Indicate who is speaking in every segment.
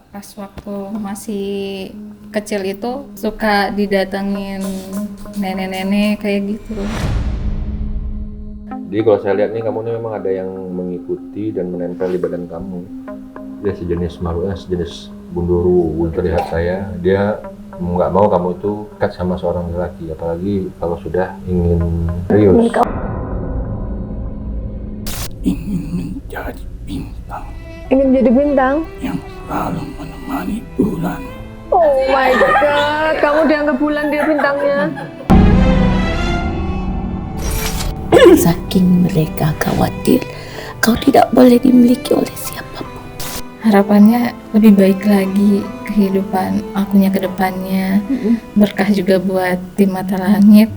Speaker 1: Pas waktu masih kecil itu suka didatengin nenek-nenek kayak gitu.
Speaker 2: Jadi kalau saya lihat nih kamu nih memang ada yang mengikuti dan menempel di badan kamu. Dia sejenis makhluknya sejenis gunduru terlihat saya. Dia nggak mau kamu itu dekat sama seorang laki, apalagi kalau sudah ingin serius.
Speaker 3: Ingin menjadi bintang
Speaker 4: Ingin jadi bintang?
Speaker 3: yang selalu menemani bulan.
Speaker 4: Oh my god, kamu dianggap bulan dia bintangnya.
Speaker 5: Saking mereka khawatir kau tidak boleh dimiliki oleh siapapun.
Speaker 1: Harapannya lebih baik lagi kehidupan akunya ke depannya. Berkah juga buat tim Mata Langit.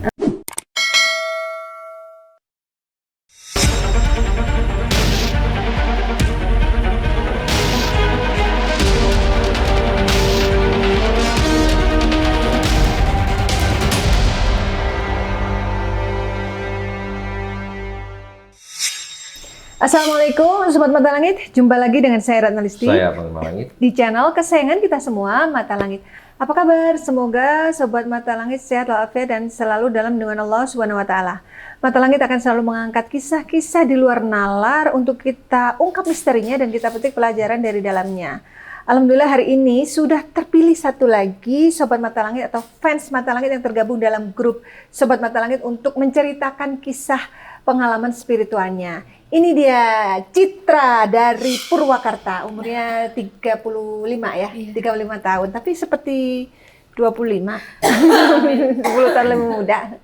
Speaker 4: Assalamualaikum Sobat Mata Langit, jumpa lagi dengan saya Ratna Listi
Speaker 2: Saya Panglima Langit.
Speaker 4: di channel kesayangan kita semua, Mata Langit. Apa kabar? Semoga Sobat Mata Langit sehat walafiat dan selalu dalam lindungan Allah Subhanahu wa Ta'ala. Mata Langit akan selalu mengangkat kisah-kisah di luar nalar untuk kita ungkap misterinya dan kita petik pelajaran dari dalamnya. Alhamdulillah hari ini sudah terpilih satu lagi Sobat Mata Langit atau fans Mata Langit yang tergabung dalam grup Sobat Mata Langit untuk menceritakan kisah pengalaman spiritualnya. Ini dia Citra dari Purwakarta, umurnya 35 ya, 35 tahun, tapi seperti 25, 10 tahun lebih muda.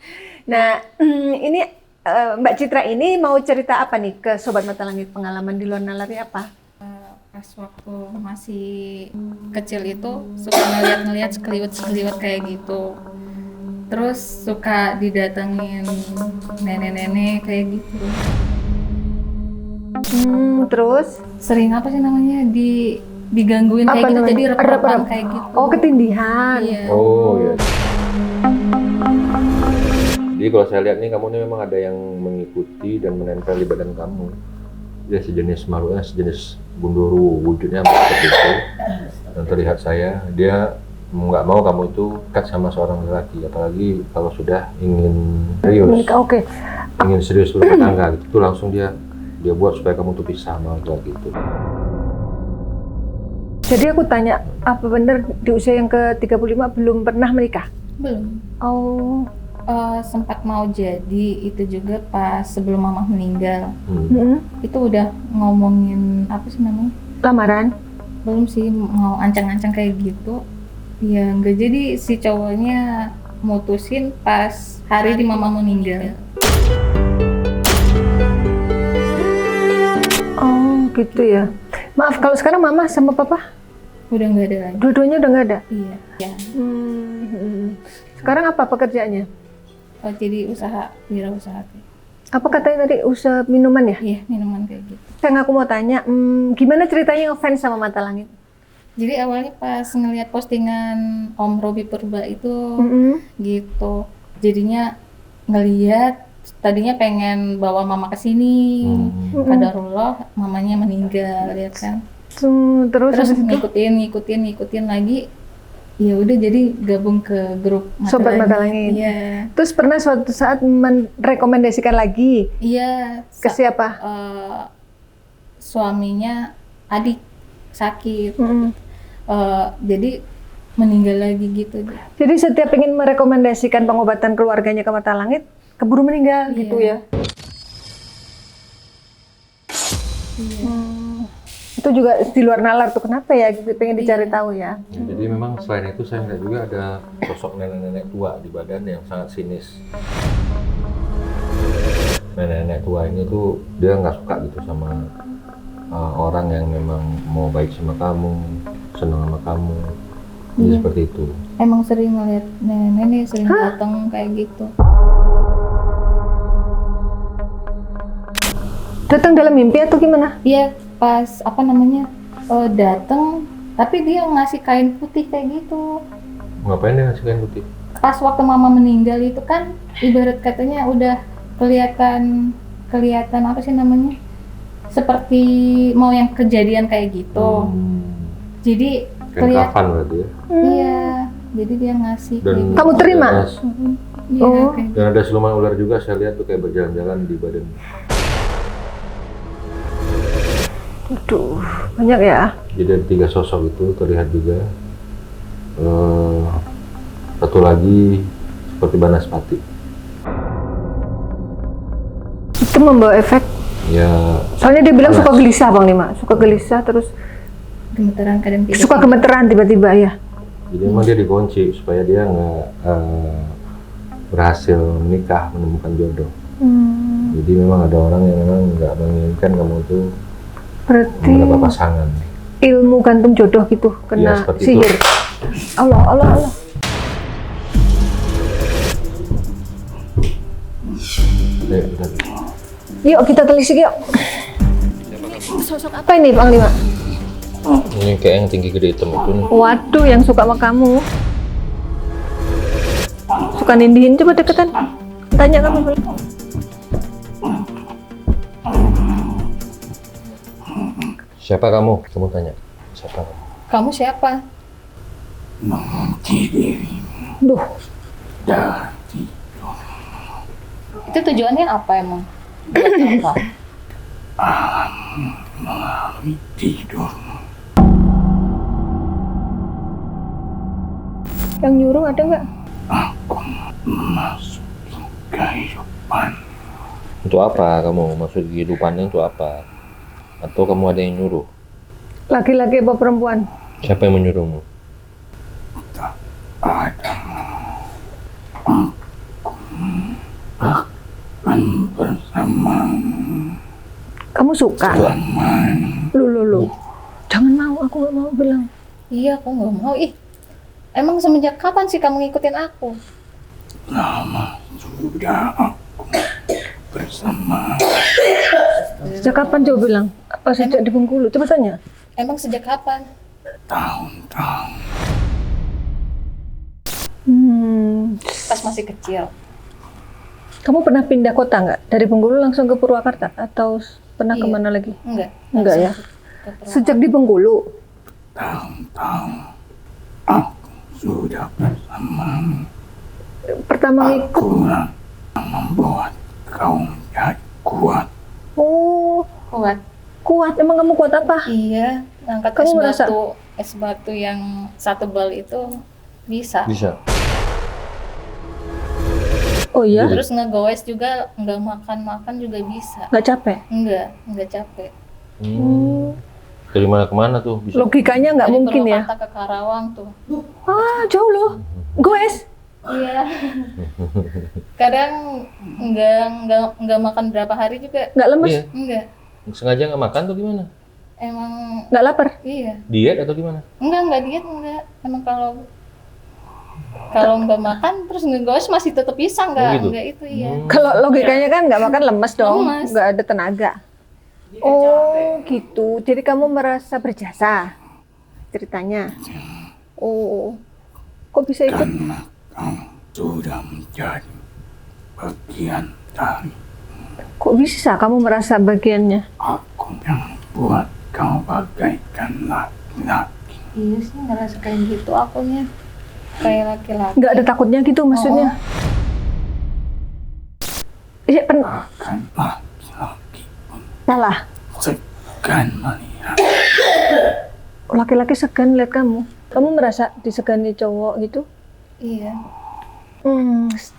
Speaker 4: Nah, ini Mbak Citra ini mau cerita apa nih ke Sobat Mata Langit, pengalaman di luar nalarnya apa?
Speaker 1: Pas waktu masih kecil itu suka ngeliat-ngeliat sekeliwat-sekeliwat kayak gitu. Terus suka didatengin nenek-nenek kayak gitu.
Speaker 4: Terus?
Speaker 1: Sering apa sih namanya digangguin kayak
Speaker 4: Apa
Speaker 1: gitu,
Speaker 4: namanya?
Speaker 1: jadi rebahan
Speaker 4: Rep-rep.
Speaker 1: kayak gitu.
Speaker 4: Oh, ketindihan.
Speaker 1: Iya.
Speaker 2: Oh ya. Jadi kalau saya lihat nih kamu nih memang ada yang mengikuti dan menempel di badan kamu. Dia sejenis makhluknya sejenis gunduru, wujudnya seperti itu. Dan terlihat saya, dia nggak mau kamu itu dekat sama seorang laki, apalagi kalau sudah ingin serius,
Speaker 4: Menikah, oke.
Speaker 2: ingin serius berumah tangga gitu, itu langsung dia buat supaya kamu tuh pisah sama laki itu.
Speaker 4: Jadi aku tanya, apa benar di usia yang ke-35 belum pernah menikah?
Speaker 1: Belum.
Speaker 4: Oh,
Speaker 1: Sempat mau jadi itu juga pas sebelum mama meninggal. Itu udah ngomongin apa sih namanya?
Speaker 4: lamaran?
Speaker 1: Belum sih, mau ancang-ancang kayak gitu. Ya nggak jadi, si cowoknya mutusin pas hari di mama meninggal.
Speaker 4: Oh, gitu ya. Maaf, kalau sekarang mama sama papa?
Speaker 1: Udah nggak ada lagi.
Speaker 4: Dua-duanya udah nggak ada?
Speaker 1: Iya. Ya.
Speaker 4: Sekarang apa pekerjaannya?
Speaker 1: Jadi wirausaha.
Speaker 4: Apa katanya tadi, usaha minuman ya?
Speaker 1: Iya, minuman kayak gitu.
Speaker 4: Yang aku mau tanya, gimana ceritanya ngefans sama Mata Langit?
Speaker 1: Jadi awalnya pas ngelihat postingan Om Robi Purba itu gitu, jadinya ngeliat, tadinya pengen bawa mama ke sini, kadarullah mamanya meninggal, lihat kan.
Speaker 4: Terus habis itu?
Speaker 1: ngikutin lagi, ya udah jadi gabung ke grup
Speaker 4: Sobat Mata Langit.
Speaker 1: Iya.
Speaker 4: Terus pernah suatu saat merekomendasikan lagi
Speaker 1: Iya.
Speaker 4: ke siapa?
Speaker 1: Suaminya adik sakit. Jadi meninggal lagi gitu.
Speaker 4: Jadi setiap ingin merekomendasikan pengobatan keluarganya ke Mata Langit, keburu meninggal gitu ya?
Speaker 1: Iya.
Speaker 4: Itu juga di luar nalar tuh, kenapa ya? Pengen dicari tahu ya.
Speaker 2: Ya, jadi memang selain itu saya melihat juga ada sosok nenek-nenek tua di badan yang sangat sinis. Nenek-nenek tua ini tuh dia nggak suka gitu sama orang yang memang mau baik sama kamu, senang sama kamu. Jadi seperti itu.
Speaker 1: Emang sering ngeliat nenek-nenek sering datang kayak gitu.
Speaker 4: Datang dalam mimpi atau gimana?
Speaker 1: Iya, pas apa namanya datang, tapi dia ngasih kain putih kayak gitu.
Speaker 2: Ngapain dia ngasih kain putih?
Speaker 1: Pas waktu mama meninggal itu kan ibarat katanya udah kelihatan apa sih namanya, seperti mau yang kejadian kayak gitu. Jadi
Speaker 2: Kain kafan berarti ya.
Speaker 1: Iya, jadi dia ngasih.
Speaker 2: Dan
Speaker 1: kayak
Speaker 4: Kamu terima?
Speaker 1: Iya,
Speaker 4: Oh.
Speaker 1: kayak
Speaker 2: Dan ada siluman ular juga saya lihat tuh kayak berjalan-jalan di badan.
Speaker 4: Aduh, banyak ya.
Speaker 2: Jadi ada 3 sosok itu terlihat juga. Satu lagi seperti Banaspati.
Speaker 4: Itu membawa efek.
Speaker 2: Ya,
Speaker 4: Soalnya dia bilang suka gelisah Bang Lima, suka gelisah terus
Speaker 1: gemeteran kadang tidak.
Speaker 4: suka gemeteran tiba-tiba ya.
Speaker 2: jadi memang dia dikunci supaya dia nggak berhasil menikah, menemukan jodoh. Jadi memang ada orang yang memang nggak menginginkan kamu tuh
Speaker 4: Berarti
Speaker 2: mendapat pasangan.
Speaker 4: ilmu gantung jodoh gitu
Speaker 2: Iya,
Speaker 4: kena
Speaker 2: seperti
Speaker 4: sihir.
Speaker 2: itu.
Speaker 4: Allah, Allah, Allah.
Speaker 2: Ayo, kita
Speaker 4: Yuk kita telisik yuk. Sosok apa ini Bang Lima?
Speaker 2: ini kayak yang tinggi gede hitam itu nih.
Speaker 4: Waduh, yang suka sama kamu. Suka nindihin, coba deketan. Tanya kamu boleh.
Speaker 2: Siapa kamu? Kamu tanya. Siapa kamu?
Speaker 1: Kamu siapa?
Speaker 3: mengunci diri
Speaker 4: Duh,
Speaker 3: dari
Speaker 1: Itu tujuannya apa emang? Buat apa?
Speaker 3: melalui tidur.
Speaker 4: yang nyuruh ada nggak?
Speaker 3: Aku memasuki kehidupan
Speaker 2: Untuk apa kamu? Maksud kehidupannya untuk apa? Atau kamu ada yang nyuruh?
Speaker 4: Laki-laki apa perempuan?
Speaker 2: Siapa yang menyuruhmu?
Speaker 3: tak ada. Aku akan bersama
Speaker 4: Kamu suka? Lu. Jangan mau, aku nggak mau bilang.
Speaker 1: Iya, aku nggak mau. Ih, emang semenjak kapan sih kamu ngikutin aku?
Speaker 3: lama sudah aku bersama.
Speaker 4: Sejak kapan coba bilang? Apa sejak di Bengkulu? Coba tanya.
Speaker 1: Emang sejak kapan?
Speaker 3: Tahun-tahun
Speaker 1: Pas masih kecil.
Speaker 4: Kamu pernah pindah kota nggak? Dari Bengkulu langsung ke Purwakarta? Atau pernah
Speaker 1: Iya.
Speaker 4: kemana lagi?
Speaker 1: Enggak.
Speaker 4: Enggak ya?
Speaker 1: Langsung ke Purwakarta.
Speaker 4: Sejak di Bengkulu?
Speaker 3: tahun-tahun aku sudah bersama.
Speaker 4: Pertama ngikut?
Speaker 3: Aku yang membuat kau menjadi kuat.
Speaker 4: Oh,
Speaker 1: Kuat.
Speaker 4: kuat. Emang kamu kuat apa?
Speaker 1: Iya, ngangkat
Speaker 4: Kamu merasa?
Speaker 1: es batu yang 1 bal itu bisa.
Speaker 2: Bisa.
Speaker 4: Oh iya?
Speaker 1: Terus ngegoes juga, nggak makan juga bisa.
Speaker 4: Nggak capek?
Speaker 1: Enggak capek.
Speaker 2: Dari mana ke mana tuh bisa?
Speaker 4: Logikanya nggak
Speaker 1: Dari
Speaker 4: mungkin ya?
Speaker 1: Purwakarta ke Karawang tuh.
Speaker 4: Ah, jauh loh. Goes?
Speaker 1: Iya. Kadang nggak makan berapa hari juga.
Speaker 4: Nggak lemes?
Speaker 2: Iya.
Speaker 1: Enggak.
Speaker 2: Sengaja nggak makan tuh gimana?
Speaker 1: Emang
Speaker 4: Nggak lapar?
Speaker 1: iya.
Speaker 2: Diet atau gimana?
Speaker 1: Enggak diet enggak. Emang kalau nggak makan terus ngegoes masih tetap bisa
Speaker 2: Oh, gitu?
Speaker 1: enggak itu iya.
Speaker 4: Kalau logikanya kan nggak makan lemes dong,
Speaker 1: Lemes.
Speaker 4: nggak ada tenaga. Oh gitu, jadi kamu merasa berjasa ceritanya. Oh, kok bisa ikut?
Speaker 3: Karena kau sudah menjadi bagian dari
Speaker 4: Kok bisa kamu merasa bagiannya?
Speaker 3: aku yang buat kau bagaikan laki-laki.
Speaker 1: Iya sih ngerasa kayak gitu akunya. Kayak laki-laki.
Speaker 4: Nggak ada takutnya gitu maksudnya? Iya pernah.
Speaker 3: Bahkan laki-laki pun
Speaker 4: Salah.
Speaker 3: segan melihat.
Speaker 4: Laki-laki segan lihat kamu. Kamu merasa disegani cowok gitu?
Speaker 1: Iya.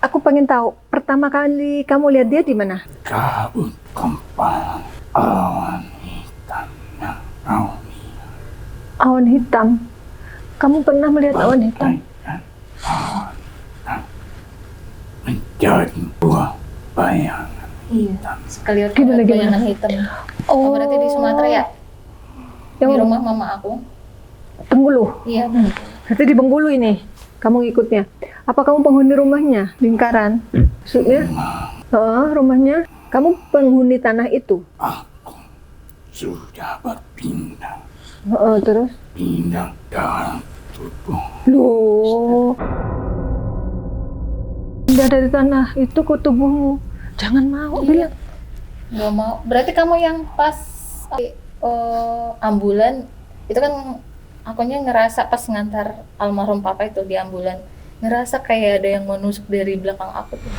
Speaker 4: Aku pengen tahu. Pertama kali kamu lihat dia di mana?
Speaker 3: Kabut kempalan awan hitam yang kau lihat.
Speaker 4: Awan hitam. Kamu pernah melihat awan hitam?
Speaker 3: Bagaikan awan hitam menjadi buah bayangan.
Speaker 1: Iya. Sekali waktu
Speaker 4: Gimana, gimana?
Speaker 1: bayangan hitam.
Speaker 4: Oh,
Speaker 1: Berarti di Sumatera ya?
Speaker 4: Yang
Speaker 1: Di rumah mama aku.
Speaker 4: Bengkulu.
Speaker 1: Iya.
Speaker 4: Berarti di Bengkulu ini kamu ngikutnya. Apa kamu penghuni rumahnya? Lingkaran? Maksudnya? Rumahnya. Kamu penghuni tanah itu?
Speaker 3: Aku sudah berpindah,
Speaker 4: Terus?
Speaker 3: pindah dalam tubuh.
Speaker 4: Loh. Pindah dari tanah itu ke tubuhmu. Jangan mau bilang.
Speaker 1: Nggak mau. Berarti kamu yang pas ambulan itu kan akunya ngerasa pas ngantar almarhum papa itu di ambulan, ngerasa kayak ada yang menusuk dari belakang aku tuh.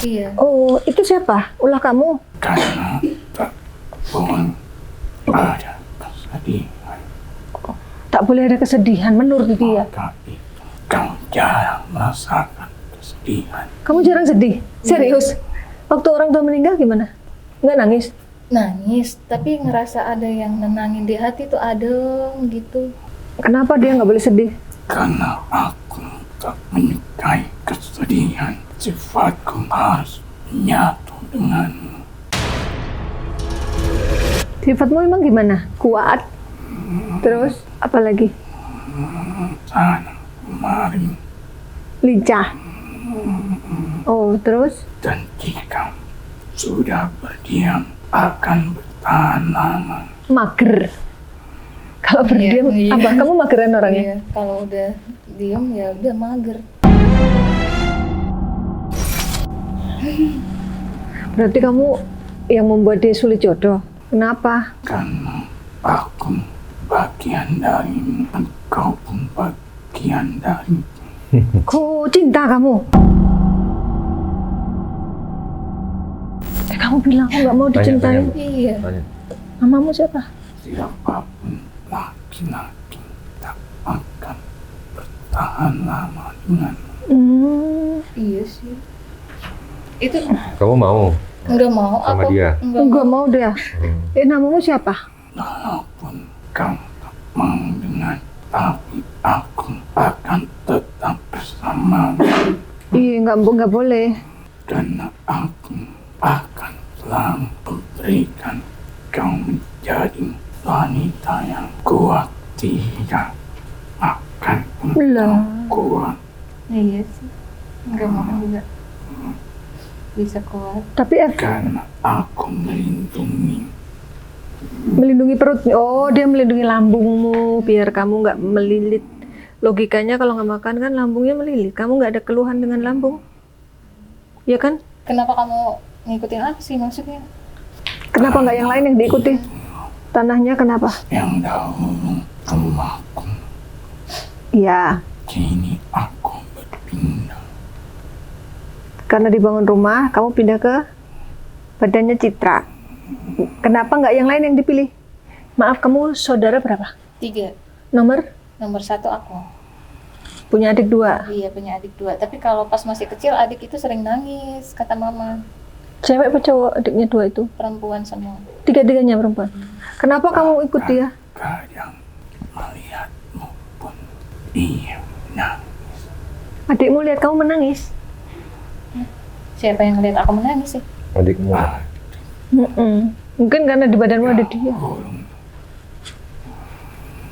Speaker 1: Iya.
Speaker 4: Oh, itu siapa? Ulah kamu?
Speaker 3: Karena tak boleh ada kesedihan.
Speaker 4: Tak boleh ada kesedihan menurut dia.
Speaker 3: Maka itu kau jarang merasakan kesedihan.
Speaker 4: Kamu jarang sedih? Serius? Waktu orang tua meninggal gimana? Nggak nangis?
Speaker 1: Nangis, tapi ngerasa ada yang nenangin di hati tuh, adem gitu.
Speaker 4: Kenapa dia nggak boleh sedih?
Speaker 3: Karena aku tak menyukai kesedihan. Sifatku harus menyatu denganmu.
Speaker 4: Sifatmu emang gimana? Kuat? Terus apa lagi?
Speaker 3: Sana kemarin.
Speaker 4: Lincah? Oh, terus?
Speaker 3: Dan jika sudah berdiam akan bertahan lama.
Speaker 4: Mager. Kalau berdiam,
Speaker 1: Iya.
Speaker 4: abah kamu mageran orangnya?
Speaker 1: Iya, kalau udah diem ya udah mager.
Speaker 4: Berarti kamu yang membuat dia sulit jodoh. Kenapa?
Speaker 3: Karena aku bagian darimu, engkau pun bagian dariku.
Speaker 4: Ku cinta kamu. Kamu bilang aku nggak mau dicintai.
Speaker 2: Tanya.
Speaker 1: Iya.
Speaker 2: Tanya.
Speaker 4: Mamamu siapa?
Speaker 3: Siapapun laki-laki tak akan bertahan lama denganmu.
Speaker 1: Iya sih. Itu
Speaker 2: Kamu mau
Speaker 1: nggak mau
Speaker 2: sama
Speaker 1: aku.
Speaker 2: dia?
Speaker 4: Enggak mau dia. Namamu siapa?
Speaker 3: Walaupun kau tak mau dengan, tapi aku akan tetap bersamamu.
Speaker 4: Iya, nggak boleh.
Speaker 3: Karena aku akan selalu memberikan kau menjadi wanita yang kuat, tidak akan
Speaker 4: Lah.
Speaker 3: kuat.
Speaker 1: Iya sih. Nggak mau juga. Bisa kuat.
Speaker 4: Tapi
Speaker 3: Karena aku
Speaker 4: melindungi perut. Oh, dia melindungi lambungmu biar kamu nggak melilit. Logikanya kalau nggak makan kan lambungnya melilit. Kamu nggak ada keluhan dengan lambung, ya kan?
Speaker 1: Kenapa kamu ngikutin aku sih maksudnya?
Speaker 4: Kenapa nggak yang lain yang diikuti? Tanahnya kenapa?
Speaker 3: yang dahulu rumahku,
Speaker 4: Iya,
Speaker 3: kini aku berpindah.
Speaker 4: karena dibangun rumah, kamu pindah ke badannya Citra. Kenapa nggak yang lain yang dipilih? Maaf, kamu saudara berapa?
Speaker 1: 3.
Speaker 4: Nomor?
Speaker 1: Nomor 1 aku.
Speaker 4: Punya adik 2.
Speaker 1: Iya, punya adik 2. Tapi kalau pas masih kecil adik itu sering nangis, kata mama.
Speaker 4: Cewek apa cowok adiknya 2 itu?
Speaker 1: Perempuan semua.
Speaker 4: Tiga-tiganya perempuan. Kenapa kamu ikut dia?
Speaker 3: Kadang melihatmu pun ia menangis.
Speaker 4: Adikmu lihat kamu menangis.
Speaker 1: Siapa yang ngeliat aku menangis sih?
Speaker 2: Adikmu.
Speaker 4: Mungkin karena di badanmu ada dia.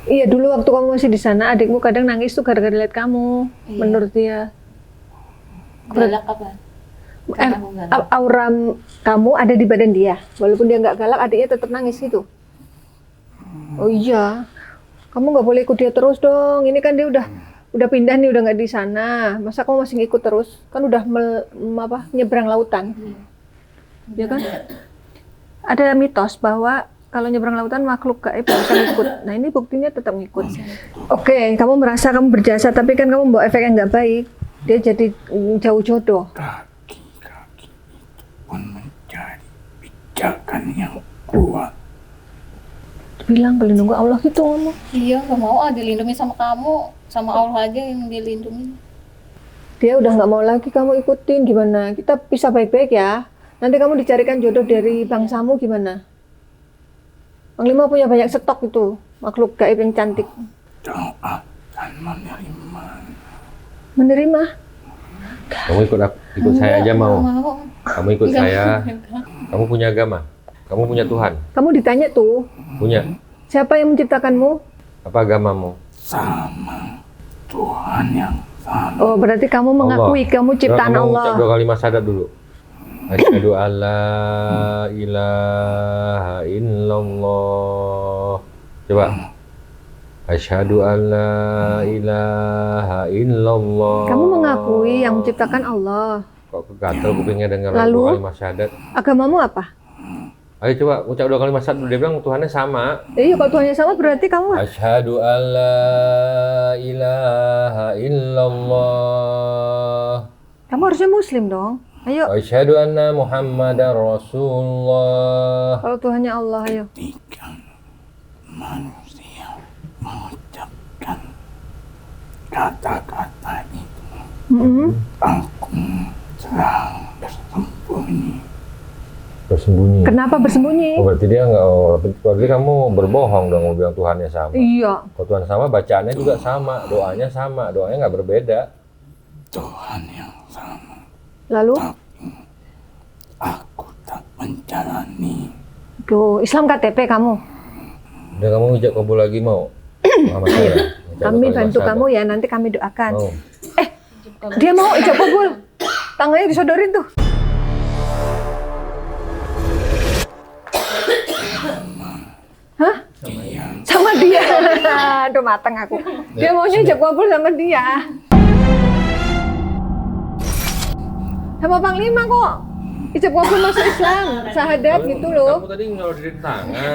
Speaker 4: Iya, dulu waktu kamu masih di sana, adikmu kadang nangis tuh gara-gara lihat kamu.
Speaker 1: Iya.
Speaker 4: Menurut dia.
Speaker 1: Galak apa? Karena aku galak.
Speaker 4: Aura kamu ada di badan dia. Walaupun dia nggak galak, adiknya tetap nangis gitu. Oh iya, kamu nggak boleh ikut dia terus dong. Ini kan dia udah pindah nih, udah nggak di sana. Masa kamu masih ngikut terus? Kan udah nyebrang lautan. Ya kan? Ada mitos bahwa kalau nyebrang lautan makhluk gaib nggak bisa ngikut. Nah ini buktinya tetap ngikut. Oke, kamu merasa kamu berjasa, tapi kan kamu bawa efek yang nggak baik. Dia jadi jauh jodoh.
Speaker 3: Kaki-kaki itu pun menjadi pijakan yang kuat.
Speaker 4: Bilang pelindung Allah gitu ngomong.
Speaker 1: Iya, nggak mau dilindungi sama kamu, sama Allah aja yang dilindungi.
Speaker 4: Dia udah nggak mau lagi kamu ikutin, gimana? Kita bisa baik-baik ya. Nanti kamu dicarikan jodoh dari bangsamu gimana? Bang Lima punya banyak stok itu, makhluk gaib yang cantik.
Speaker 3: Kau akan menerima.
Speaker 4: Menerima?
Speaker 2: Kamu ikut saya aja mau.
Speaker 1: Mau.
Speaker 2: Kamu ikut saya. Kamu punya agama. Kamu punya Tuhan.
Speaker 4: Kamu ditanya tuh,
Speaker 2: Punya.
Speaker 4: siapa yang menciptakanmu?
Speaker 2: Apa agamamu?
Speaker 3: Sama Tuhan yang sama.
Speaker 4: Oh, berarti kamu mengakui kamu ciptaan
Speaker 2: Kamu
Speaker 4: Allah.
Speaker 2: ucap 2 kalimat syahadat dulu. Asyhadu alla ilaha illallah. Coba. Asyhadu alla ilaha illallah.
Speaker 4: Kamu mengakui yang menciptakan Allah.
Speaker 2: Kok kegatel kupingnya dengar
Speaker 4: Lalu?
Speaker 2: 2 kalimat syahadat?
Speaker 4: Agamamu apa?
Speaker 2: Ayo coba ucap 2 kalimat syahadat. Dia bilang Tuhannya sama.
Speaker 4: Iya, kalau Tuhannya sama berarti kamu
Speaker 2: Asyhadu alla ilaha illallah.
Speaker 4: kamu harusnya muslim dong. Ayo,
Speaker 2: Asyhadu anna Muhammadar Rasulullah.
Speaker 4: kalau Tuhannya Allah, ayo.
Speaker 3: Ketika manusia mengucapkan kata-kata itu, aku sedang bersembunyi.
Speaker 2: Bersembunyi.
Speaker 4: Kenapa bersembunyi?
Speaker 2: Oh, berarti dia nggak. Berarti kamu berbohong dong mau bilang Tuhannya sama.
Speaker 4: Iya.
Speaker 2: Kalau Tuhan sama, bacaannya juga sama, doanya sama, doanya nggak berbeda.
Speaker 3: Tuhan yang sama,
Speaker 4: Lalu,
Speaker 3: tapi aku tak menjalani.
Speaker 4: tuh Islam KTP kamu.
Speaker 2: Udah kamu ijab kabul lagi mau? Sama saya.
Speaker 4: Kami bantu kamu ya, nanti kami doakan.
Speaker 2: Mau.
Speaker 4: Dia mau ijab kabul. Tangannya disodorin tuh. Hah? Sama dia. Aduh, mateng aku. Dia maunya ijab kabul sama dia. Sama Panglima kok. Ijab kabul masuk Islam, syahadat gitu loh.
Speaker 2: Kamu tadi nyolorin tangan.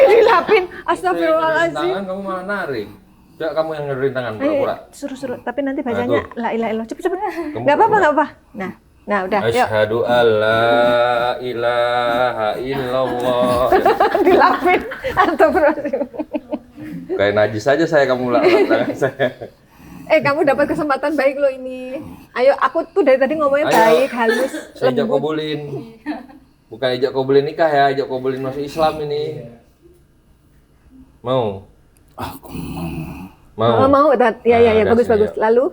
Speaker 4: Dilapin,
Speaker 2: Nyolorin
Speaker 4: astagfirullahaladzim.
Speaker 2: tangan kamu malah narik. Coba kamu yang nyolorin tangan
Speaker 4: Ayo,
Speaker 2: pura-pura.
Speaker 4: suruh. Tapi nanti bacanya
Speaker 2: tuh.
Speaker 4: la ilaha illallah. Cepet.
Speaker 2: Kamu
Speaker 4: Nggak apa-apa,
Speaker 2: pura-pura.
Speaker 4: nggak apa. Nah, udah, yuk.
Speaker 2: Asyhadu alla ilaha illallah.
Speaker 4: Dilapin. Astagfirullahaladzim.
Speaker 2: Kayak najis aja saya kamu lap tangan saya.
Speaker 4: Kamu dapat kesempatan baik loh ini. Ayo, aku tuh dari tadi ngomongnya
Speaker 2: Ayo.
Speaker 4: baik, halus,
Speaker 2: Saya ijab
Speaker 4: lembut.
Speaker 2: kabulin. Bukan ijab kabulin nikah ya, ijab kabulin masuk Islam ini. Mau?
Speaker 3: Aku mau
Speaker 2: Mau?
Speaker 4: Mau, ya,
Speaker 2: udah
Speaker 4: bagus.
Speaker 2: sini, yuk.
Speaker 4: Lalu?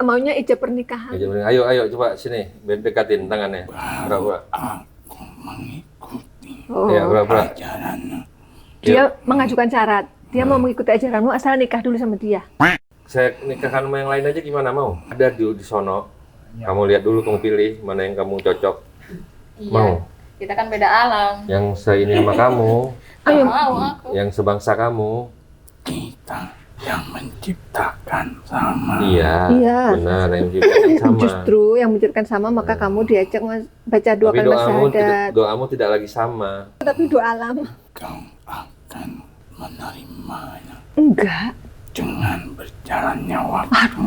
Speaker 4: Maunya ijab pernikahan.
Speaker 2: Ijab kabulin. Ayo coba sini, dekatin tangannya. Pura-pura.
Speaker 3: aku mengikuti
Speaker 4: Oh.
Speaker 2: Ya, pura-pura.
Speaker 3: ajaran.
Speaker 4: Dia mengajukan syarat. Dia mau mengikuti ajaranmu asal nikah dulu sama dia.
Speaker 2: Saya nikahkan sama yang lain aja gimana mau? Ada di sono. Kamu lihat dulu, kamu pilih mana yang kamu cocok.
Speaker 1: Iya.
Speaker 2: Mau?
Speaker 1: Kita kan beda alam.
Speaker 2: Yang seini sama kamu,
Speaker 4: Ayo.
Speaker 1: Mau aku.
Speaker 2: yang sebangsa kamu.
Speaker 3: Kita yang menciptakan sama.
Speaker 2: Iya.
Speaker 4: Iya.
Speaker 2: Benar, yang menciptakan sama.
Speaker 4: Justru yang menciptakan sama, maka kamu diajak baca dua
Speaker 2: Tapi
Speaker 4: kalimat
Speaker 2: doamu
Speaker 4: syahadat.
Speaker 2: doamu tidak lagi sama.
Speaker 4: Tapi doa alam.
Speaker 3: Kau akan menerimanya
Speaker 4: Enggak.
Speaker 3: dengan berjalannya waktu.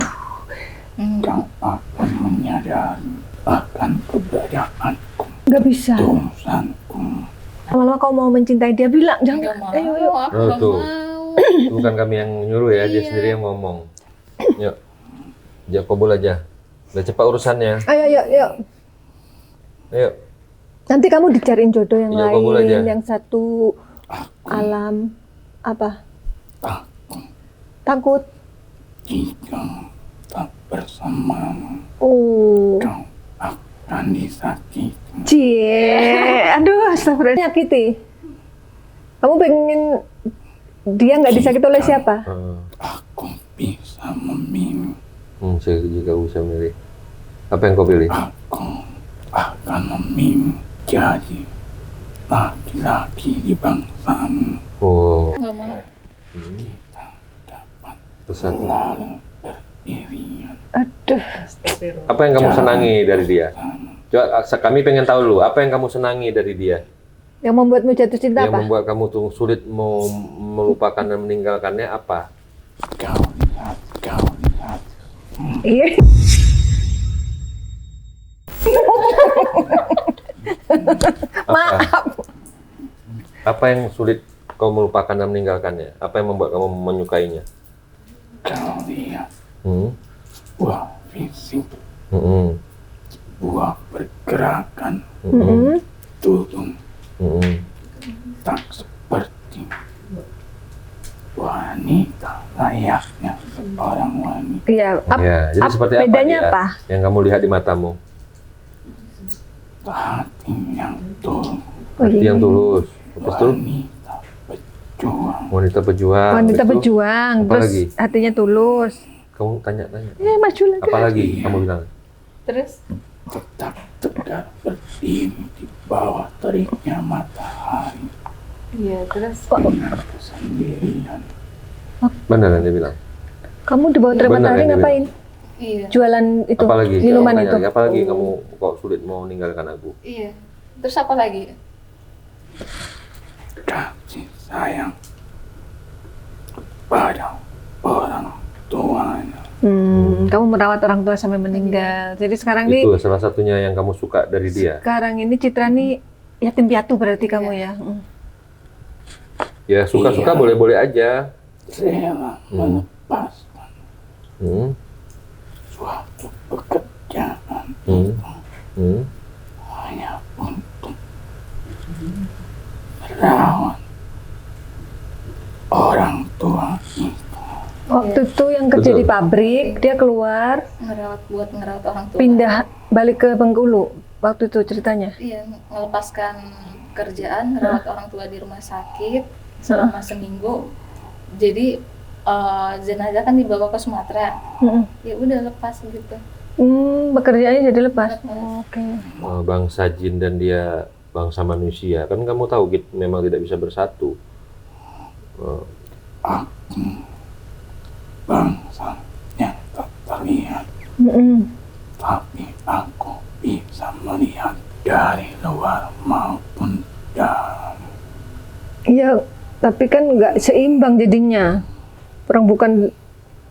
Speaker 3: Kau akan menyadari akan keberadaanku,
Speaker 4: Enggak bisa.
Speaker 3: dosaku.
Speaker 4: Lama-lama kau mau mencintai dia, bilang
Speaker 1: Enggak
Speaker 4: jangan.
Speaker 1: mau.
Speaker 4: Ayo.
Speaker 1: Aku
Speaker 2: Oh,
Speaker 1: nggak
Speaker 2: tuh.
Speaker 1: mau.
Speaker 2: Bukan kami yang nyuruh ya, dia sendiri yang ngomong. Yuk, ijab kabul aja. Udah cepat urusannya.
Speaker 4: Ayo.
Speaker 2: Ayo.
Speaker 4: Nanti kamu dicariin jodoh yang
Speaker 2: Iya, kabul
Speaker 4: lain,
Speaker 2: aja.
Speaker 4: yang satu alam apa? Takut.
Speaker 3: Jika tak bersamamu,
Speaker 4: Oh.
Speaker 3: kau akan disakiti.
Speaker 4: Cie. Aduh, astagfirullah. Nyakiti. Kamu pengen dia nggak disakiti oleh siapa?
Speaker 3: Aku bisa memilih.
Speaker 2: Saya juga bisa milih. Apa yang kau pilih?
Speaker 3: Aku akan memilih jadi laki-laki di bangsamu.
Speaker 2: Oh,
Speaker 1: Nggak mau.
Speaker 2: pesan.
Speaker 3: Lalu beriringan
Speaker 4: Aduh.
Speaker 2: Apa yang kamu senangi dari dia? Coba kami pengen tahu dulu, apa yang kamu senangi dari dia?
Speaker 4: Yang membuatmu jatuh cinta
Speaker 2: Yang
Speaker 4: apa?
Speaker 2: membuat kamu tuh sulit mau melupakan dan meninggalkannya apa?
Speaker 3: kau lihat.
Speaker 4: Iya. Maaf.
Speaker 2: Apa yang sulit kau melupakan dan meninggalkannya? Apa yang membuat kamu menyukainya?
Speaker 3: Kau lihat
Speaker 2: Hmm?
Speaker 3: buah fisik,
Speaker 2: Hmm.
Speaker 3: buah pergerakan,
Speaker 2: Hmm.
Speaker 3: tubuh
Speaker 2: Hmm.
Speaker 3: tak seperti wanita layaknya seorang wanita.
Speaker 4: Iya.
Speaker 2: Ya, jadi seperti apa
Speaker 4: bedanya
Speaker 2: dia
Speaker 4: apa?
Speaker 2: yang kamu lihat di matamu?
Speaker 3: Hati yang tulus,
Speaker 2: Hati yang tulus. Habis itu
Speaker 3: wanita berjuang,
Speaker 2: wanita pejuang.
Speaker 4: Wanita
Speaker 2: Habis itu,
Speaker 4: berjuang,
Speaker 2: apa
Speaker 4: terus
Speaker 2: lagi?
Speaker 4: hatinya tulus.
Speaker 2: Kamu tanya-tanya.
Speaker 4: Maju lagi.
Speaker 2: Apa lagi kamu bilang?
Speaker 1: Terus
Speaker 3: tetap tegak berdiri di bawah teriknya matahari
Speaker 1: iya terus
Speaker 3: dengan kesendirian.
Speaker 2: Beneran dia bilang.
Speaker 4: Kamu di bawah terik
Speaker 2: Benar
Speaker 4: matahari
Speaker 2: yang dia
Speaker 4: ngapain?
Speaker 1: iya.
Speaker 4: Jualan itu,
Speaker 2: Apalagi?
Speaker 4: minuman
Speaker 2: Tanya
Speaker 4: itu.
Speaker 2: lagi, apalagi kamu kok sulit mau meninggalkan aku.
Speaker 1: Iya. Terus apa lagi?
Speaker 3: kasih sayang pada orang tuanya.
Speaker 4: Kamu merawat orang tua sampai meninggal. Jadi sekarang
Speaker 2: Itu
Speaker 4: nih,
Speaker 2: salah satunya yang kamu suka dari dia.
Speaker 4: sekarang ini Citra nih yatim piatu berarti kamu ya.
Speaker 2: Ya suka-suka
Speaker 3: Iya.
Speaker 2: boleh-boleh aja.
Speaker 3: Rela melepaskan
Speaker 2: Hmm.
Speaker 3: suatu pekerjaan
Speaker 2: Hmm. Hmm.
Speaker 3: hanya untuk merawat orang tua itu.
Speaker 4: Waktu itu yang kerja
Speaker 2: Betul.
Speaker 4: di pabrik, dia keluar,
Speaker 1: Buat ngerawat orang tua.
Speaker 4: pindah balik ke Bengkulu. Waktu itu ceritanya.
Speaker 1: Iya, melepaskan kerjaan, ngerawat orang tua di rumah sakit selama seminggu. Jadi jenazah kan dibawa ke Sumatera. Ya udah lepas gitu.
Speaker 4: Pekerjaannya jadi lepas.
Speaker 1: Lepas.
Speaker 4: Oke.
Speaker 2: Bangsa jin dan dia bangsa manusia. Kan kamu tahu kita memang tidak bisa bersatu.
Speaker 3: Aku bangsa yang tak terlihat, tapi aku bisa melihat dari luar maupun dalam.
Speaker 4: Iya, tapi kan nggak seimbang jadinya. Orang bukan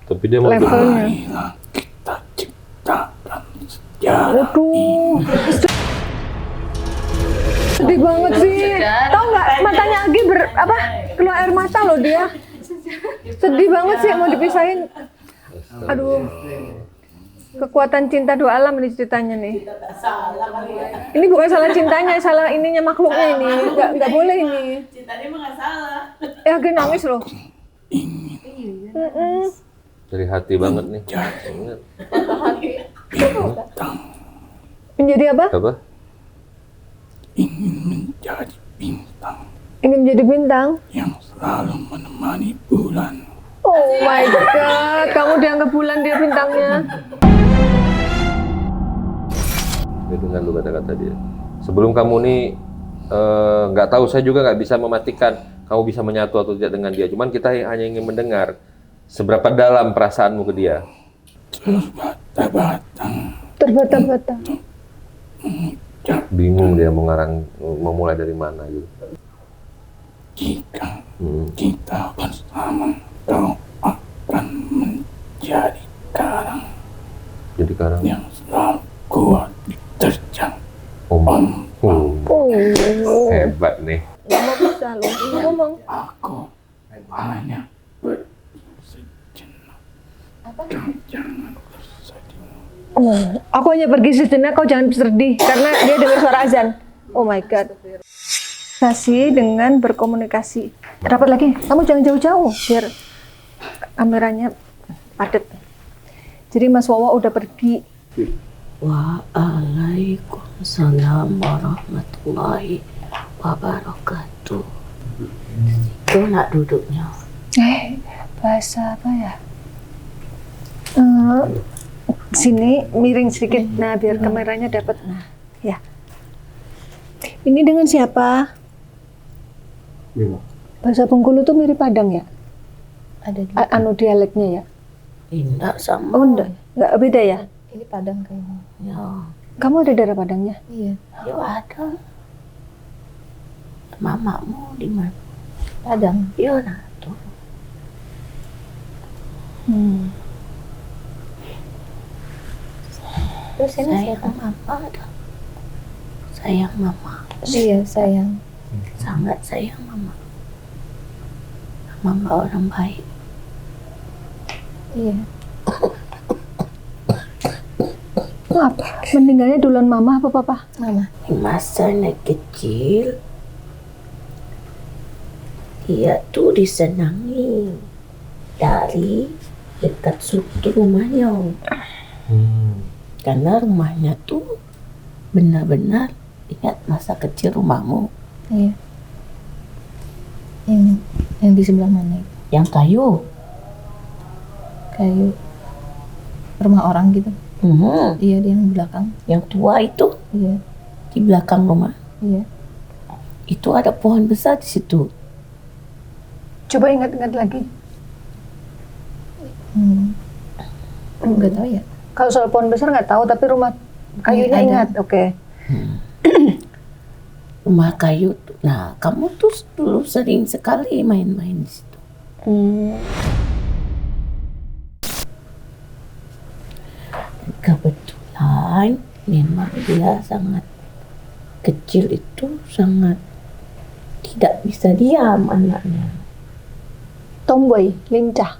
Speaker 2: Tapi dia mau
Speaker 4: levelnya.
Speaker 3: Marilah kita ciptakan sejarah
Speaker 4: Waduh. Sedih banget sih. Tahu nggak matanya Agi keluar air mata loh dia. Sedih banget sih mau dipisahin. Aduh. Kekuatan cinta dua alam ini ceritanya nih. Ini bukan salah cintanya, salah ininya makhluknya ini. Nggak boleh ini.
Speaker 6: Cintanya mah nggak salah.
Speaker 4: Agi nangis loh.
Speaker 2: dari hati banget nih. Ingat.
Speaker 4: Menjadi apa?
Speaker 2: Apa?
Speaker 3: ingin menjadi bintang
Speaker 4: Ingin menjadi bintang.
Speaker 3: yang selalu menemani bulan.
Speaker 4: Oh my god, kamu dianggap bulan dia bintangnya.
Speaker 2: Dengan lu kata-kata dia. Sebelum kamu nih nggak tahu, saya juga nggak bisa memastikan kamu bisa menyatu atau tidak dengan dia. Cuman kita hanya ingin mendengar seberapa dalam perasaanmu ke dia.
Speaker 3: Terus bata-batang
Speaker 4: Terbata-bata.
Speaker 2: Bingung dia mau mulai dari mana gitu.
Speaker 3: jika kita bersama, kau akan menjadi karang
Speaker 2: Jadi sekarang
Speaker 3: yang selalu kuat diterjang.
Speaker 2: hebat nih.
Speaker 4: Mama bisa loh, ngomong.
Speaker 3: Aku hanya sejenak. Kau jangan bersedih.
Speaker 4: Oh, aku hanya pergi sejenak, kau jangan bersedih karena dia dengar suara azan. Oh my god. Kasih dengan berkomunikasi. Rapat lagi, kamu jangan jauh-jauh biar kameranya padat. Jadi Mas Wawa udah pergi.
Speaker 5: Waalaikumsalam warahmatullahi wabarakatuh. Itu nak duduknya.
Speaker 4: Bahasa apa ya? Sini miring sedikit, nah biar kameranya dapat. Nah, ya. Ini dengan siapa? Bahasa Bengkulu tuh mirip Padang ya?
Speaker 1: Ada di
Speaker 4: Anu dialeknya ya?
Speaker 5: Indah sama.
Speaker 4: Oh enggak, nggak beda ya?
Speaker 1: ini Padang kayaknya.
Speaker 5: Ya,
Speaker 4: Kamu ada darah Padangnya?
Speaker 1: Iya,
Speaker 5: ya ada. Mamamu di mana?
Speaker 1: Padang.
Speaker 5: Ya nah tuh.
Speaker 1: Terus ini
Speaker 5: Sayang
Speaker 1: siapa?
Speaker 5: mama ada. Sayang mama.
Speaker 1: Iya, sayang.
Speaker 5: Sangat sayang mama. Mama orang baik.
Speaker 1: Iya.
Speaker 4: Apa? Meninggalnya duluan mama apa papa?
Speaker 1: Mama.
Speaker 5: Di masa anak kecil, dia tuh disenangi dari dekat situ rumahnya. Karena rumahnya tuh benar-benar ingat masa kecil rumahmu.
Speaker 1: Iya. Yang di sebelah mana itu?
Speaker 5: Yang kayu.
Speaker 1: Kayak rumah orang gitu. Iya, di yang belakang.
Speaker 5: Yang tua itu
Speaker 1: Iya,
Speaker 5: di belakang rumah.
Speaker 1: iya.
Speaker 5: Itu ada pohon besar di situ.
Speaker 4: Coba ingat-ingat lagi.
Speaker 1: Nggak tahu ya.
Speaker 4: Kalau soal pohon besar nggak tahu, tapi rumah Kayunya
Speaker 1: Ada.
Speaker 4: ingat, oke.
Speaker 5: Rumah kayu tuh. Nah, kamu tuh dulu sering sekali main-main di situ. Kebetulan memang dia sangat kecil itu sangat tidak bisa diam anaknya.
Speaker 4: Tomboy, lincah.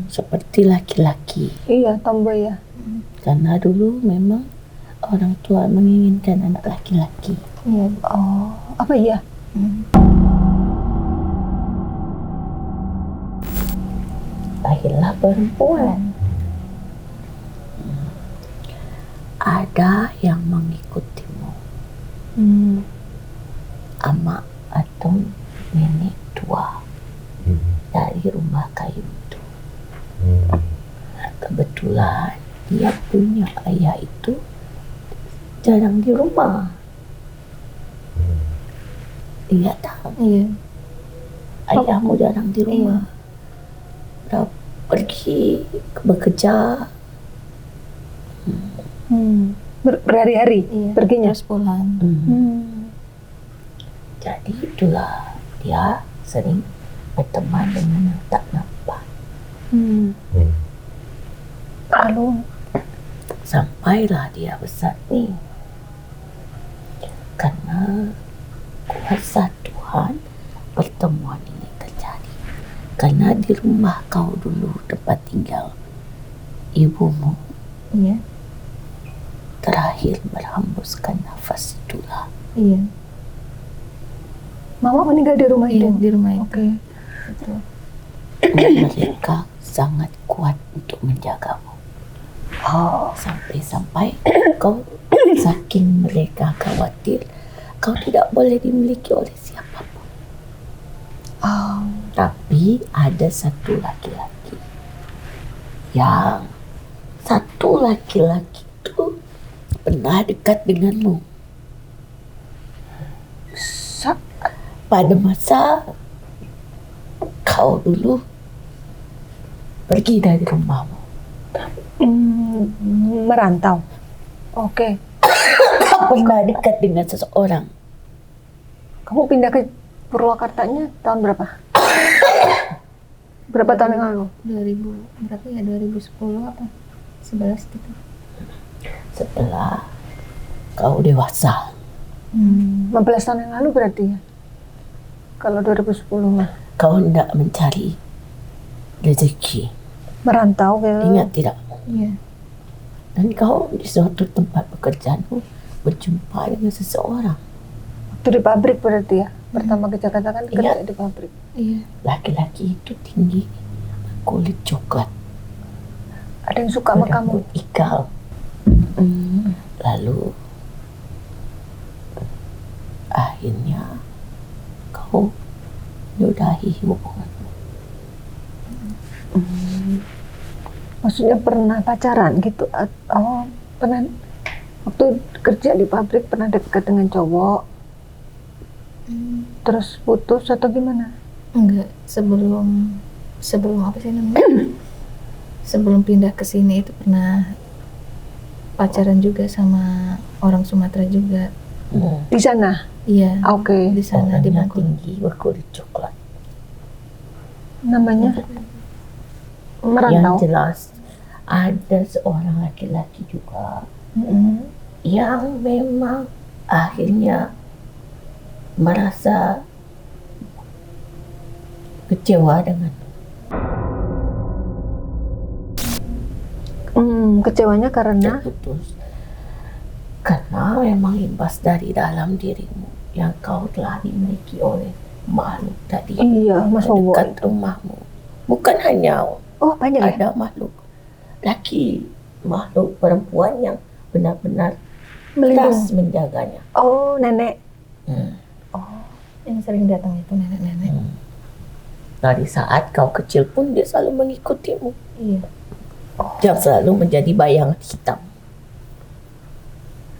Speaker 5: Seperti laki-laki.
Speaker 4: Iya, tomboy ya.
Speaker 5: Karena dulu memang orang tua menginginkan anak laki-laki.
Speaker 1: Iya.
Speaker 4: Oh, apa iya?
Speaker 5: Lahirlah perempuan. Ada yang mengikutimu, ama atau nenek tua dari rumah kayu itu. Kebetulan dia punya ayah itu jarang di rumah. Iya tahu,
Speaker 1: Iya.
Speaker 5: ayahmu jarang di rumah. Udah pergi bekerja.
Speaker 4: Berhari-hari
Speaker 1: Iya.
Speaker 4: perginya.
Speaker 1: Terus pulang.
Speaker 5: Jadi itulah dia sering berteman dengan yang tak nampak.
Speaker 4: Lalu,
Speaker 5: Sampailah dia besar nih. Karena kuasa Tuhan pertemuan ini terjadi. Karena di rumah kau dulu tempat tinggal ibumu
Speaker 1: Iya.
Speaker 5: terakhir berhembuskan nafas itulah.
Speaker 1: Iya.
Speaker 4: Mama meninggal di rumah
Speaker 1: Iya,
Speaker 4: itu.
Speaker 1: di rumah itu.
Speaker 4: Oke.
Speaker 1: Betul.
Speaker 5: Mereka sangat kuat untuk menjagamu. Sampai-sampai kau saking mereka khawatir kau tidak boleh dimiliki oleh siapapun. Tapi ada satu laki-laki yang itu pernah dekat denganmu pada masa kau dulu pergi dari rumahmu.
Speaker 4: Merantau. Oke.
Speaker 5: Pernah dekat dengan seseorang.
Speaker 4: Kamu pindah ke Purwakartanya tahun berapa? Berapa tahun yang lalu?
Speaker 1: 2000 berapa ya? 2010 apa? 11 gitu.
Speaker 5: Setelah kau dewasa.
Speaker 4: 15 tahun yang lalu berarti ya? Kalau 2010 mah.
Speaker 5: Kau hendak mencari rezeki.
Speaker 4: Merantau ya?
Speaker 5: Ingat tidak?
Speaker 1: Iya.
Speaker 5: Dan kau di suatu tempat pekerjaanmu berjumpa dengan seseorang.
Speaker 4: Waktu di pabrik berarti ya? Pertama ke Jakarta kan kerja
Speaker 5: Iya.
Speaker 4: di pabrik.
Speaker 1: Iya.
Speaker 5: Laki-laki itu tinggi, kulit coklat,
Speaker 4: Ada yang suka sama kamu?
Speaker 5: berambut ikal. Lalu akhirnya kau menyudahi hubunganmu.
Speaker 4: Maksudnya pernah pacaran gitu? Oh, pernah waktu kerja di pabrik pernah dekat dengan cowok, terus putus atau gimana?
Speaker 1: Enggak, sebelum apa sih namanya? Sebelum pindah ke sini itu pernah pacaran juga sama orang Sumatera juga.
Speaker 4: Di sana?
Speaker 1: Iya.
Speaker 4: Oke.
Speaker 1: Di sana di
Speaker 5: Orangnya
Speaker 1: Bangkok.
Speaker 5: tinggi, berkulit coklat.
Speaker 4: Namanya?
Speaker 5: Yang
Speaker 4: Merantau?
Speaker 5: jelas ada seorang laki-laki juga yang memang akhirnya merasa kecewa dengan
Speaker 4: Kecewanya karena?
Speaker 5: putus. Karena memang imbas dari dalam dirimu yang kau telah dimiliki oleh makhluk tadi.
Speaker 4: Iya, Mas Bowo.
Speaker 5: Dekat rumahmu. Bukan hanya
Speaker 4: Oh, banyak ya?
Speaker 5: ada makhluk laki, makhluk perempuan yang benar-benar keras
Speaker 4: Melindungi.
Speaker 5: menjaganya.
Speaker 4: Oh, nenek.
Speaker 1: Yang sering datang itu nenek-nenek.
Speaker 5: Dari saat kau kecil pun dia selalu mengikutimu.
Speaker 1: Iya.
Speaker 5: Yang selalu menjadi bayangan hitam.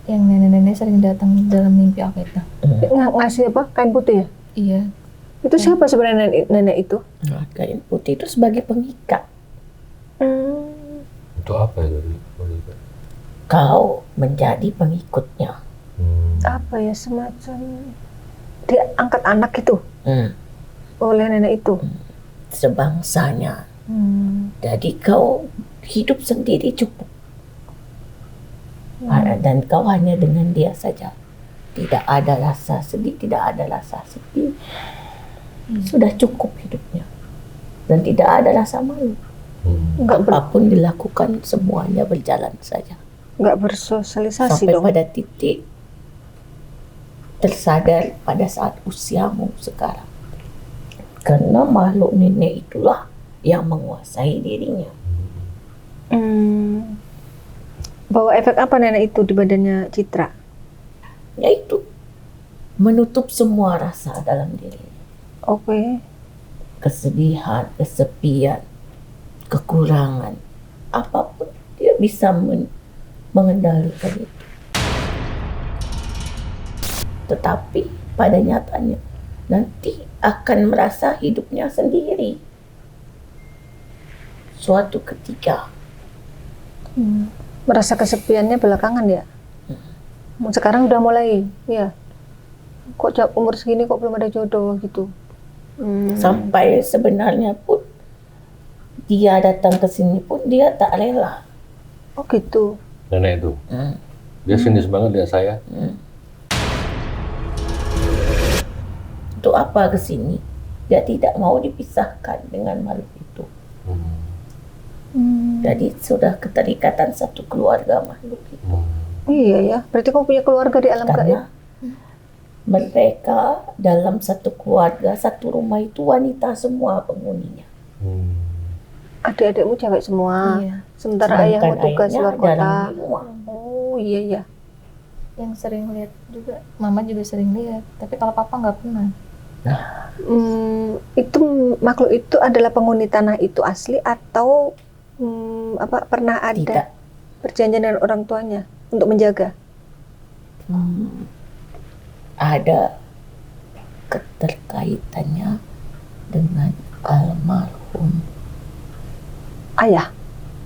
Speaker 1: Yang nenek-nenek sering datang dalam mimpi aku itu.
Speaker 4: Ngasih apa? Kain putih ya?
Speaker 1: Iya.
Speaker 4: Itu siapa sebenarnya nenek itu?
Speaker 5: Nah, kain putih itu sebagai pengikat.
Speaker 2: Untuk apa itu?
Speaker 5: kau menjadi pengikutnya.
Speaker 4: Apa ya, semacam dia angkat anak itu oleh nenek itu.
Speaker 5: Sebangsanya. Jadi kau hidup sendiri cukup. Dan kau hanya dengan dia saja. Tidak ada rasa sedih, tidak ada rasa sedih. Sudah cukup hidupnya. Dan tidak ada rasa malu. Apapun dilakukan, semuanya berjalan saja.
Speaker 4: Nggak bersosialisasi
Speaker 5: Sampai
Speaker 4: dong.
Speaker 5: pada titik tersadar pada saat usiamu sekarang. Karena makhluk nenek itulah yang menguasai dirinya.
Speaker 4: Bawa efek apa nenek itu di badannya Citra?
Speaker 5: Yaitu menutup semua rasa dalam dirinya.
Speaker 4: Oke.
Speaker 5: Kesedihan, kesepian, kekurangan, apapun dia bisa mengendalikan itu. Tetapi pada nyatanya nanti akan merasa hidupnya sendiri. Suatu ketika
Speaker 4: Merasa kesepiannya belakangan ya? Sekarang udah mulai, ya. Kok umur segini kok belum ada jodoh gitu.
Speaker 5: sampai sebenarnya pun dia datang ke sini pun dia tak rela.
Speaker 4: Oh gitu.
Speaker 2: Nenek itu. Dia sinis banget dengan saya.
Speaker 5: Untuk apa ke sini? Dia tidak mau dipisahkan dengan makhluk itu. Jadi sudah keterikatan satu keluarga makhluk itu.
Speaker 4: Iya ya, berarti kamu punya keluarga di alam gaib.
Speaker 5: Karena mereka dalam satu keluarga, satu rumah itu wanita semua penghuninya.
Speaker 4: Adik-adikmu cewek semua.
Speaker 1: Iya.
Speaker 4: Sementara
Speaker 5: Sedangkan
Speaker 4: ayahmu tugas
Speaker 5: ayahnya
Speaker 4: luar kota.
Speaker 5: dalam di rumah.
Speaker 4: Oh iya ya.
Speaker 1: Yang sering lihat juga, mama juga sering lihat. Tapi kalau papa nggak pernah.
Speaker 4: Itu makhluk itu adalah penghuni tanah itu asli atau pernah ada
Speaker 5: Tidak.
Speaker 4: perjanjian dengan orang tuanya untuk menjaga?
Speaker 5: Ada keterkaitannya dengan almarhum
Speaker 4: Ayah.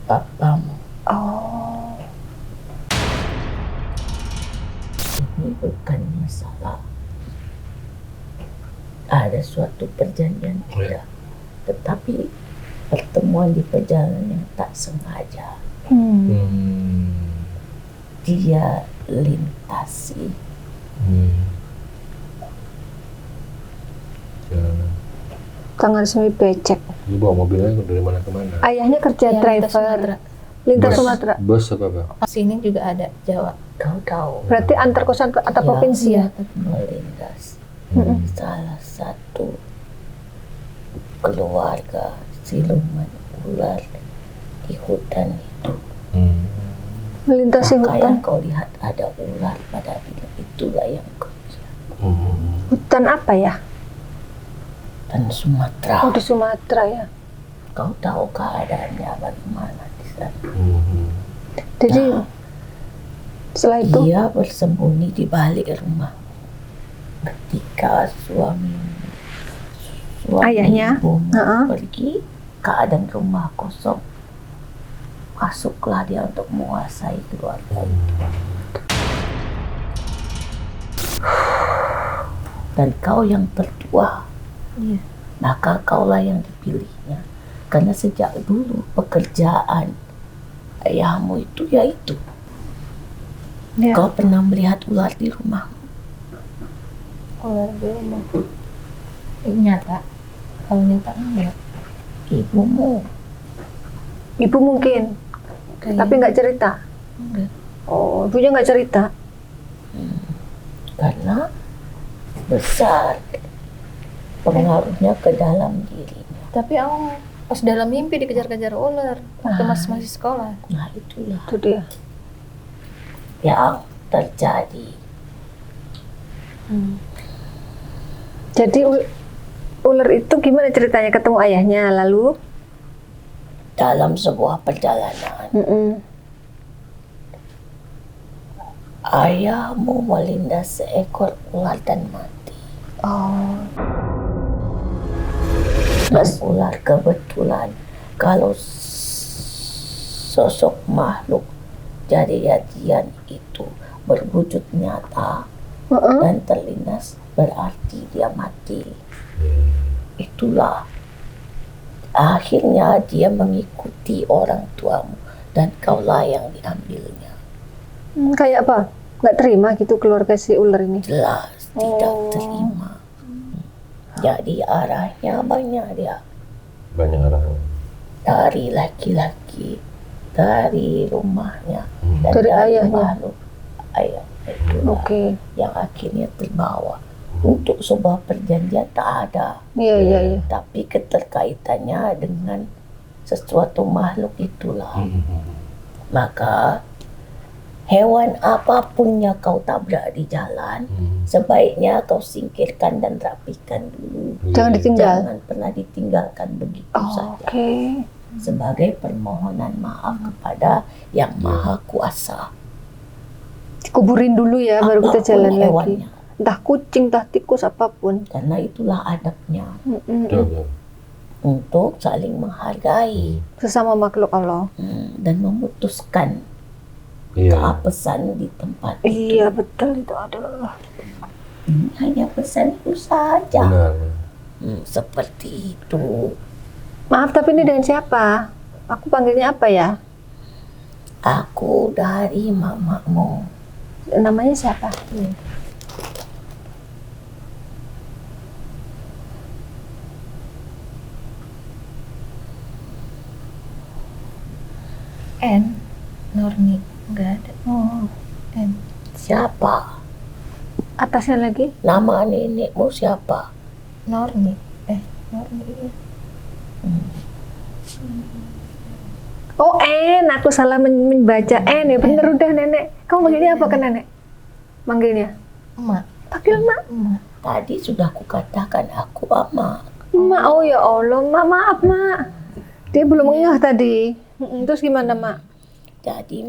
Speaker 5: papamu.
Speaker 4: Oh.
Speaker 5: Ini bukan masalah ada suatu perjanjian tidak, tetapi pertemuan di perjalanan yang tak sengaja dia lintasi
Speaker 4: Tangan semi becek.
Speaker 2: Dia bawa mobilnya dari mana ke mana?
Speaker 4: Ayahnya kerja
Speaker 1: Yang lintas Sumatera.
Speaker 4: lintas Sumatera.
Speaker 2: Bus apa apa?
Speaker 1: Sini juga ada Jawa.
Speaker 5: kau tahu
Speaker 4: Berarti antar kosan ke antar
Speaker 5: Ya.
Speaker 4: provinsi ya?
Speaker 5: melintas salah satu keluarga siluman ular di hutan itu.
Speaker 4: Melintasi
Speaker 5: Maka
Speaker 4: hutan.
Speaker 5: yang kau lihat ada ular pada film itulah yang kerja.
Speaker 4: Hutan apa ya?
Speaker 5: Dan Sumatera.
Speaker 4: Oh di Sumatera ya.
Speaker 5: Kau tahu keadaannya bagaimana di sana.
Speaker 4: Jadi setelah itu
Speaker 5: Dia bersembunyi di balik rumah. Ketika suami
Speaker 4: Ayahnya?
Speaker 5: ibumu
Speaker 4: Ha-ha.
Speaker 5: pergi, keadaan rumah kosong. Masuklah dia untuk menguasai keluarga itu. Dan kau yang tertua, maka kaulah yang dipilihnya. Karena sejak dulu pekerjaan ayahmu itu yaitu.
Speaker 4: ya.
Speaker 5: Kau pernah melihat ular di rumah?
Speaker 1: Ular di rumah. Nyata. Kalau nyata enggak.
Speaker 5: Ibumu
Speaker 4: Ibu mungkin, tapi nggak cerita.
Speaker 1: Enggak.
Speaker 4: Oh, ibunya nggak cerita.
Speaker 5: karena besar pengaruhnya ke dalam dirinya.
Speaker 1: Tapi aku pas dalam mimpi dikejar-kejar ular waktu masih sekolah.
Speaker 5: Nah itulah
Speaker 4: Itu dia.
Speaker 5: yang terjadi.
Speaker 4: Jadi ular itu gimana ceritanya ketemu ayahnya lalu?
Speaker 5: Dalam sebuah perjalanan, ayahmu melindas seekor ular dan mati.
Speaker 4: Oh,
Speaker 5: Dan ular kebetulan kalau sosok makhluk Jadi jadian itu berwujud nyata dan terlintas, berarti dia mati. Itulah akhirnya dia mengikuti orang tuamu dan kaulah yang diambilnya.
Speaker 4: Kayak apa? Nggak terima gitu keluarga si ular ini?
Speaker 5: Jelas tidak terima. Jadi arahnya banyak dia.
Speaker 2: Banyak arahnya.
Speaker 5: Dari laki-laki, dari rumahnya, dan
Speaker 4: Dari ayahnya.
Speaker 5: makhluk ayah itulah yang akhirnya terbawa. Untuk sebuah perjanjian tak ada,
Speaker 4: Iya.
Speaker 5: tapi keterkaitannya dengan sesuatu makhluk itulah. Maka hewan apapun yang kau tabrak di jalan, sebaiknya kau singkirkan dan rapikan dulu.
Speaker 4: Jangan ditinggal.
Speaker 5: Jangan pernah ditinggalkan begitu saja. Sebagai permohonan maaf kepada Yang Maha Kuasa.
Speaker 4: Dikuburin dulu ya, baru kita
Speaker 5: Apapun
Speaker 4: jalan lagi.
Speaker 5: hewannya.
Speaker 4: Entah kucing, entah tikus, apapun.
Speaker 5: Karena itulah adabnya
Speaker 2: Betul.
Speaker 5: untuk saling menghargai
Speaker 4: Sesama makhluk Allah.
Speaker 5: dan memutuskan
Speaker 2: Iya.
Speaker 5: pesan di tempat.
Speaker 4: Iya, betul itu. Aduh.
Speaker 5: Hanya pesan itu saja.
Speaker 2: Benar.
Speaker 5: Seperti itu.
Speaker 4: Maaf, tapi ini dengan siapa? Aku panggilnya apa ya?
Speaker 5: Aku dari mamamu.
Speaker 4: Namanya siapa?
Speaker 1: N. Nurni. Nggak ada. N.
Speaker 5: Siapa?
Speaker 4: Atasnya lagi?
Speaker 5: Nama nenekmu siapa?
Speaker 1: Nurni. Nurni.
Speaker 4: Oh, N. Aku salah membaca N ya. Bener udah nenek. Kamu manggilnya apa ke nenek? Manggilnya?
Speaker 1: Emak.
Speaker 4: Panggil Mak.
Speaker 1: Emak.
Speaker 5: Tadi sudah kukatakan aku ama.
Speaker 4: Mak, oh ya Allah. Mak, maaf Mak. Dia belum ngeh tadi. Terus gimana Mak?
Speaker 5: Jadi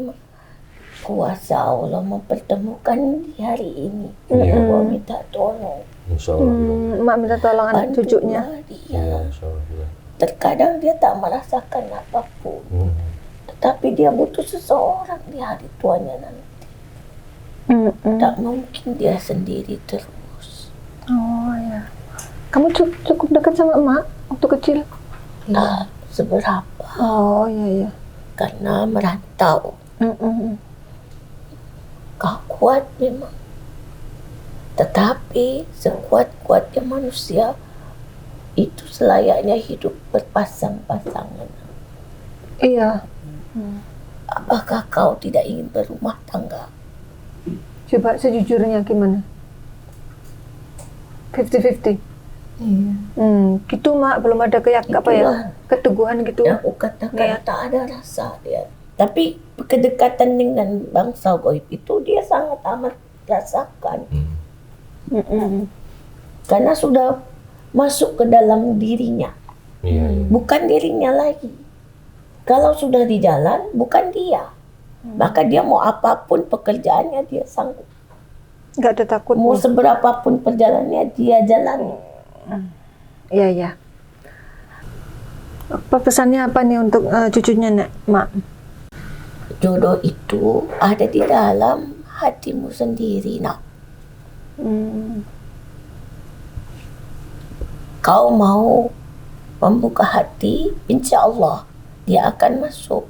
Speaker 5: kuasa Allah mempertemukan di hari ini.
Speaker 2: Iya.
Speaker 5: Gua minta tolong.
Speaker 2: Insya Allah.
Speaker 4: Mak minta tolong anak cucunya.
Speaker 5: Bantulah dia.
Speaker 2: Iya, insya Allah.
Speaker 5: Terkadang dia tak merasakan apapun. Tetapi dia butuh seseorang di hari tuanya nanti. Tak mungkin dia sendiri terus.
Speaker 4: Oh ya. Kamu cukup dekat sama emak waktu kecil?
Speaker 5: Tak seberapa.
Speaker 4: Oh iya.
Speaker 5: Karena merantau. Kau kuat memang. Tetapi sekuat-kuatnya manusia, itu selayaknya hidup berpasang-pasangan.
Speaker 4: Iya.
Speaker 5: Apakah kau tidak ingin berumah tangga?
Speaker 4: Coba sejujurnya gimana? 50-50.
Speaker 1: Iya.
Speaker 4: Gitu Mak, belum ada keteguhan gitu.
Speaker 5: Yang aku katakan tak ada rasa dia. Tapi kedekatan dengan bangsa goib itu dia sangat amat rasakan. Karena sudah masuk ke dalam dirinya.
Speaker 2: Iya.
Speaker 5: Bukan dirinya lagi. Kalau sudah di jalan, bukan dia. Maka dia mau apapun pekerjaannya dia sanggup.
Speaker 4: Nggak ada takut.
Speaker 5: Mau seberapapun perjalanannya dia jalani.
Speaker 4: Iya. Apa pesannya apa nih untuk cucunya Mak?
Speaker 5: Jodoh itu ada di dalam hatimu sendiri, Nak. Kau mau membuka hati, insya Allah dia akan masuk.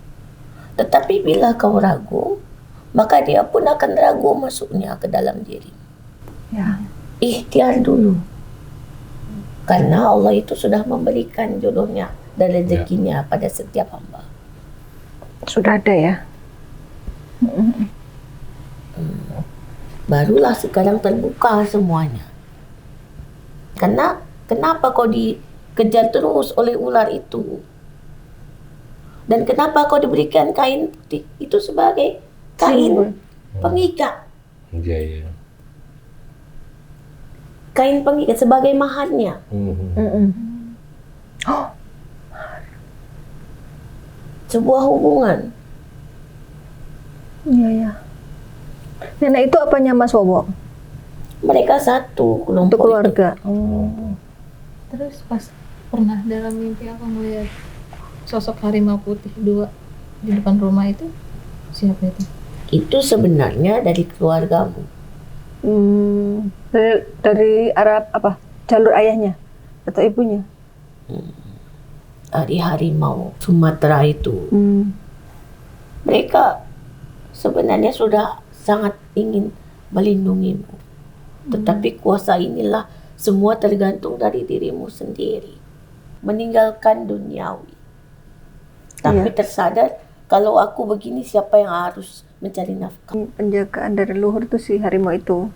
Speaker 5: Tetapi bila kau ragu, maka dia pun akan ragu masuknya ke dalam diri.
Speaker 4: Ya.
Speaker 5: Ikhtiar dulu. Karena Allah itu sudah memberikan jodohnya dan rezekinya pada setiap hamba.
Speaker 4: Sudah ada ya?
Speaker 5: Barulah sekarang terbuka semuanya. Karena kenapa kau dikejar terus oleh ular itu? Dan kenapa kau diberikan kain putih itu sebagai kain pengikat?
Speaker 2: Iya.
Speaker 5: Kain pengikat sebagai maharnya. Sebuah hubungan.
Speaker 4: Iya. Nenek itu apanya Mas Wowo?
Speaker 5: Mereka satu
Speaker 4: Untuk
Speaker 5: kelompok
Speaker 4: keluarga.
Speaker 1: Terus pas pernah dalam mimpi aku melihat sosok harimau putih 2 di depan rumah itu, siapa itu?
Speaker 5: Itu sebenarnya dari keluargamu.
Speaker 4: Dari arah apa? Jalur ayahnya atau ibunya?
Speaker 5: Dari harimau Sumatera itu. Mereka sebenarnya sudah sangat ingin melindungimu. Tetapi kuasa inilah semua tergantung dari dirimu sendiri. Meninggalkan duniawi. Tapi tersadar kalau aku begini siapa yang harus mencari nafkah.
Speaker 4: Penjagaan dari luhur itu si harimau itu.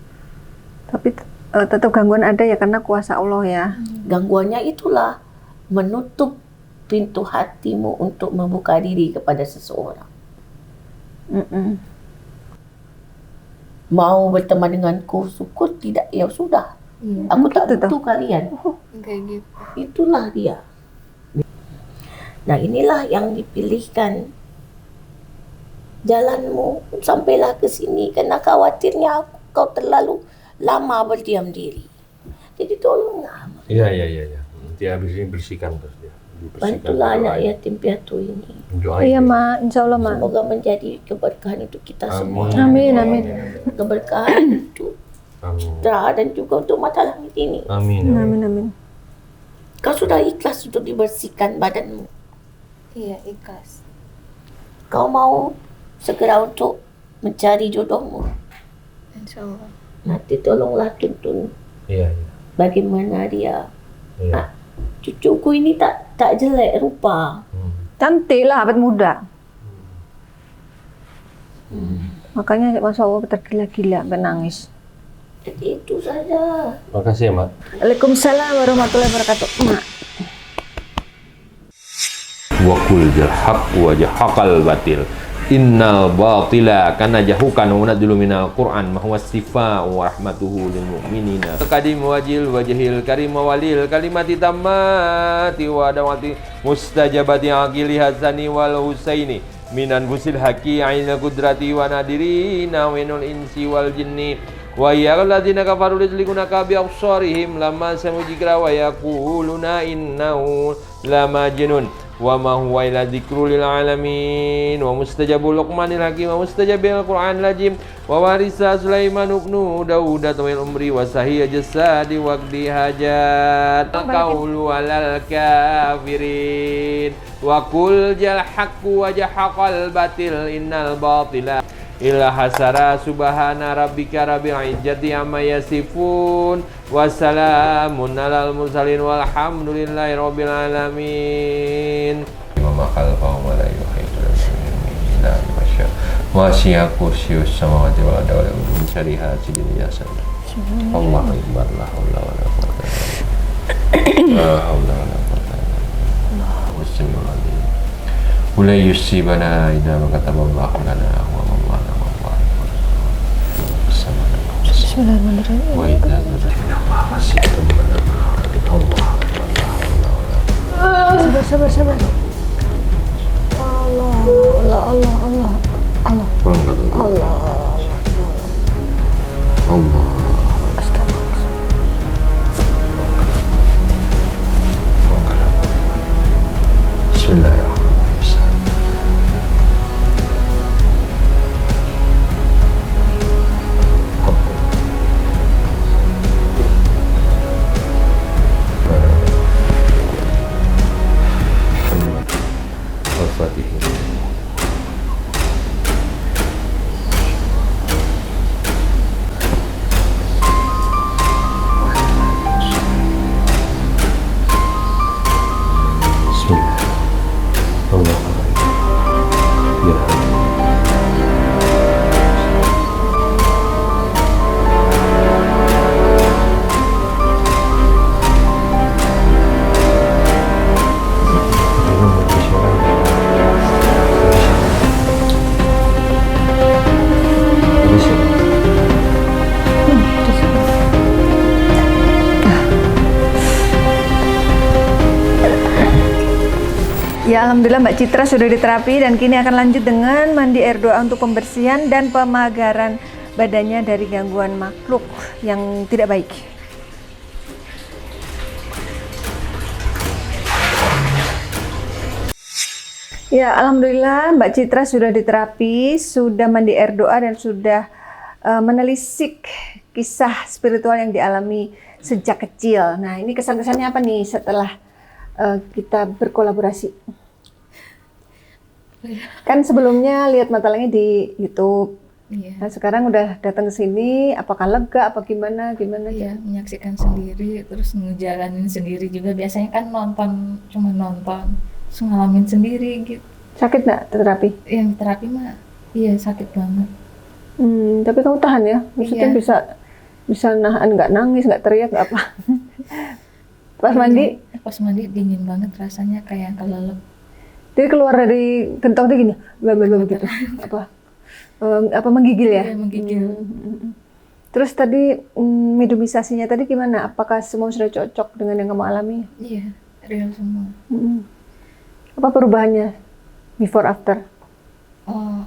Speaker 4: Tapi tetap gangguan ada ya karena kuasa Allah ya.
Speaker 5: Gangguannya itulah menutup pintu hatimu untuk membuka diri kepada seseorang. Mau berteman denganku, syukur tidak, ya sudah. Aku tak butuh kalian.
Speaker 1: Kayak gitu.
Speaker 5: Itulah dia. Nah inilah yang dipilihkan. Jalanmu sampailah ke sini karena khawatirnya kau terlalu lama berdiam diri. Jadi tolonglah.
Speaker 2: Iya. Nanti habis ini bersihkan terus dia.
Speaker 5: Bantulah anak yatim piatu ini.
Speaker 4: Iya Ma, insya Allah Ma.
Speaker 5: Semoga menjadi keberkahan untuk kita semua.
Speaker 4: Amin.
Speaker 5: Keberkahan untuk Putra dan juga untuk mata langit ini.
Speaker 4: Amin.
Speaker 5: Kau sudah ikhlas untuk dibersihkan badanmu.
Speaker 1: Iya, ikhlas.
Speaker 5: Kau mau segera untuk mencari jodohmu.
Speaker 1: Insya Allah.
Speaker 5: Nanti tolonglah tuntun
Speaker 2: Iya.
Speaker 5: bagaimana dia.
Speaker 2: Iya.
Speaker 5: Nah, cucuku ini tak jelek rupa.
Speaker 4: Cantik lah, awet muda. Makanya Masya Allah tergila-gila, sampai nangis.
Speaker 5: Jadi itu saja.
Speaker 2: Makasih ya, Mak.
Speaker 4: Waalaikumsalam warahmatullahi wabarakatuh. Ma.
Speaker 2: Wa qul jal haq wa jahaqal batil. Innal batila kana jahukan wa munazzilu minal Qur'an ma huwa sifaa wa rahmatuhu lil mu'minina. Qadim wajil wajhil karim walil kalimati tammati wa dawati mustajabati aqili hasani wal husaini minan fusil haqi aina qudrati wa nadirina winul insi wal jinni wa yaqul ladzina kafaru rizlikuna ka bi absarihim lamma sami'u dzikra wa yaquluna innahu lamajnun wa ma huwa illa dzikrul lil alamin wa mustajabul luqmanil hakim wa mustajabil qur'an lajim wa warisa sulaiman ibnu daud tawil umri wa sahiya jasadi waqdi hajat qaulu alal kafirin wa qul jal haqqu wa jahaqal batil innal batila illa hasara subhana rabbika rabbil izzati amma yasifun wassalamun alal mursalin walhamdulillahi rabbil alamin. Imam khalfahu wa la yuhituna illa bima syaa wasi'a kursiyyus samawati wal ardi wa la yu'uduhu syariha sidin yasan. Allahu akbar la haula wa la quwwata illa billah. Bismillahirrahmanirrahim. Ulai yusibana idza kataballahu lana wa
Speaker 4: Bismillahirrahmanirrahim.
Speaker 2: wa idza dzakirna masih teman Allah.
Speaker 4: Sabar.
Speaker 2: Allah. Bismillahirrahmanirrahim. Al-Fatihah. Bismillah. Allah. Ya.
Speaker 4: Ya Alhamdulillah Mbak Citra sudah diterapi dan kini akan lanjut dengan mandi air doa untuk pembersihan dan pemagaran badannya dari gangguan makhluk yang tidak baik. Ya, alhamdulillah Mbak Citra sudah diterapi, sudah mandi air doa dan sudah menelisik kisah spiritual yang dialami sejak kecil. Nah, ini kesan-kesannya apa nih setelah kita berkolaborasi? Kan sebelumnya lihat Mata Langit di YouTube.
Speaker 1: Iya.
Speaker 4: Nah, sekarang udah datang ke sini, apakah lega, apa gimana?
Speaker 1: Iya, menyaksikan sendiri, terus ngejalanin sendiri juga. Biasanya kan cuma nonton, terus ngalamin sendiri gitu.
Speaker 4: Sakit nggak terapi?
Speaker 1: Yang terapi mah, iya sakit banget.
Speaker 4: Tapi kamu tahan ya, maksudnya
Speaker 1: Iya.
Speaker 4: bisa nahan, nggak nangis, nggak teriak, nggak apa. Pas mandi,
Speaker 1: Pas mandi dingin banget rasanya, kayak kelelep.
Speaker 4: dia keluar dari gentong dia gini, gitu, apa menggigil ya?
Speaker 1: Iya, menggigil.
Speaker 4: Terus tadi mediumisasinya tadi gimana? Apakah semua sudah cocok dengan yang kamu alami?
Speaker 1: Iya, real semua.
Speaker 4: Apa perubahannya before after?
Speaker 1: Oh,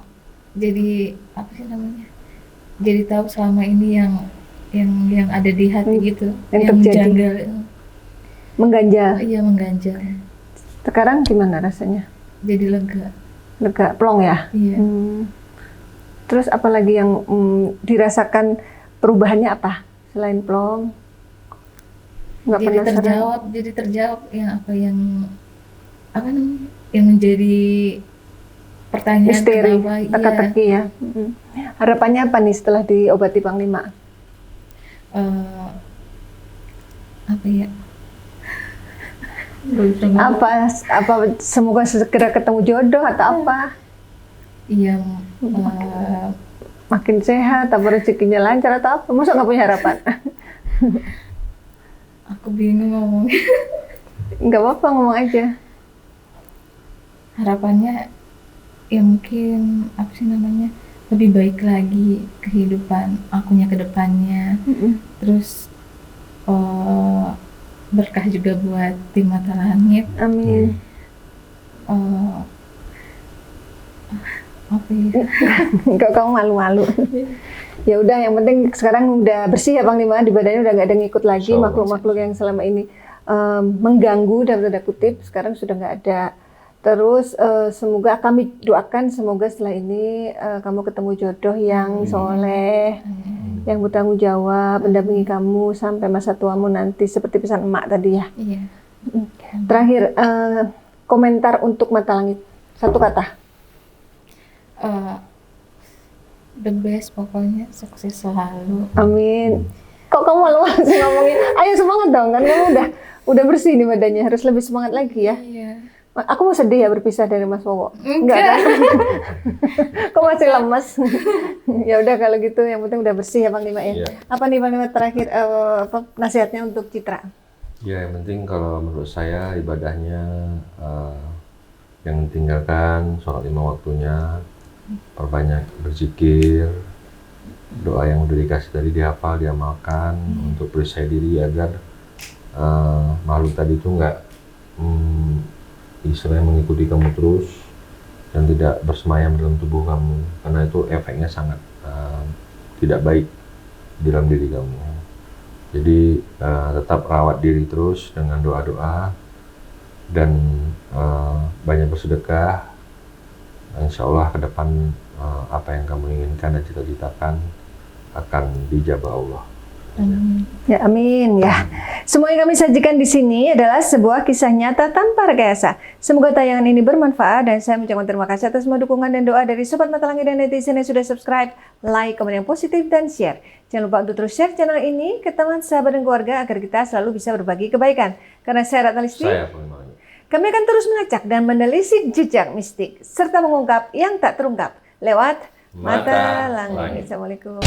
Speaker 1: jadi apa sih namanya? Jadi tahu selama ini yang ada di hati gitu,
Speaker 4: yang terjadi.
Speaker 1: janggal.
Speaker 4: Mengganjal.
Speaker 1: Iya, mengganjal.
Speaker 4: Sekarang gimana rasanya?
Speaker 1: Jadi lega.
Speaker 4: Lega, plong ya?
Speaker 1: Iya.
Speaker 4: Terus apalagi yang dirasakan perubahannya apa? Selain plong? Nggak
Speaker 1: Jadi
Speaker 4: penasaran?
Speaker 1: terjawab yang apa namanya? Yang menjadi pertanyaan
Speaker 4: Misteri,
Speaker 1: kenapa?
Speaker 4: teka-teki ya. Harapannya apa nih setelah diobati Panglima?
Speaker 1: Apa ya?
Speaker 4: Apa semoga segera ketemu jodoh atau apa?
Speaker 1: Iya,
Speaker 4: Makin sehat, apa rezekinya lancar atau apa? Masa nggak punya harapan?
Speaker 1: aku bingung ngomongnya.
Speaker 4: Nggak apa-apa, ngomong aja.
Speaker 1: Harapannya ya mungkin apa sih namanya, lebih baik lagi kehidupan akunya ke depannya. Terus berkah juga buat tim Mata Langit.
Speaker 4: Amin.
Speaker 1: Apa ya?
Speaker 4: Enggak, kamu malu-malu. Ya udah, yang penting sekarang udah bersih ya Panglima, di badannya udah nggak ada ngikut lagi makhluk-makhluk yang selama ini mengganggu dalam tanda kutip, sekarang sudah nggak ada. Terus semoga kami doakan semoga setelah ini kamu ketemu jodoh yang soleh, yang bertanggung jawab, mendampingi kamu sampai masa tuamu nanti seperti pesan emak tadi ya.
Speaker 1: Iya.
Speaker 4: Terakhir komentar untuk Mata Langit, satu kata.
Speaker 1: The best pokoknya, sukses selalu.
Speaker 4: Amin. Kok kamu malu-malu sih ngomongin? Ayo semangat dong, kan kamu udah bersih nih badannya, harus lebih semangat lagi ya.
Speaker 1: Iya.
Speaker 4: Aku mau sedih ya berpisah dari Mas Wowo.
Speaker 1: Enggak.
Speaker 4: Kan? Kok masih lemas? Ya udah kalau gitu, yang penting udah bersih ya Panglima ya.
Speaker 2: Iya.
Speaker 4: Apa nih Panglima terakhir nasihatnya untuk Citra?
Speaker 2: Ya, yang penting kalau menurut saya ibadahnya yang tinggalkan sholat 5 waktunya, perbanyak berzikir, doa yang udah dikasih tadi dihafal, diamalkan untuk percaya diri agar makhluk tadi itu nggak istilahnya mengikuti kamu terus dan tidak bersemayam dalam tubuh kamu, karena itu efeknya sangat tidak baik di dalam diri kamu. Jadi tetap rawat diri terus dengan doa-doa dan banyak bersedekah. Insya Allah ke depan apa yang kamu inginkan dan cita-citakan akan dijabah Allah.
Speaker 4: Ya, amin ya. Semua yang kami sajikan di sini adalah sebuah kisah nyata tanpa rekayasa. Semoga tayangan ini bermanfaat dan saya mengucapkan terima kasih atas semua dukungan dan doa dari Sobat Mata Langit dan netizen yang sudah subscribe, like, komen yang positif dan share. Jangan lupa untuk terus share channel ini ke teman, sahabat dan keluarga agar kita selalu bisa berbagi kebaikan. Karena saya Ratna Listi, kami akan terus melacak dan menelisik jejak mistik serta mengungkap yang tak terungkap lewat Mata Langit. Assalamualaikum.